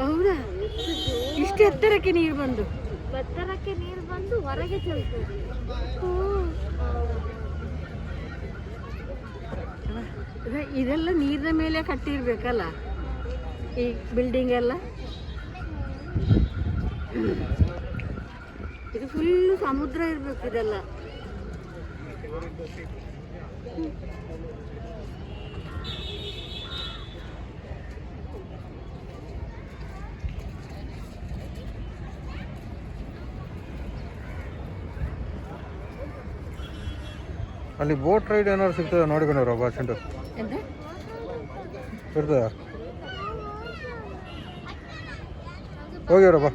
ಹೌದಾ? ಇಷ್ಟು ಎತ್ತರಕ್ಕೆ ನೀರು ಬಂದು ಹೊರಗೆ ಚೆಲ್ತದೆ. ಇದೆಲ್ಲ ನೀರಿನ ಮೇಲೆ ಕಟ್ಟಿರ್ಬೇಕಲ್ಲ ಈ ಬಿಲ್ಡಿಂಗ್ ಎಲ್ಲ. ಇದು ಫುಲ್ಲು ಸಮುದ್ರ ಇರ್ಬೇಕು ಇದೆಲ್ಲ. ಅಲ್ಲಿ ಬೋಟ್ ರೈಡ್ ಏನಾದ್ರು ಸಿಗ್ತದೆ ನೋಡಿಕೊಂಡ್ರ ಬಾಚಂಡು ಇರ್ತದ ಹೋಗಿವ್ರಪ್ಪ.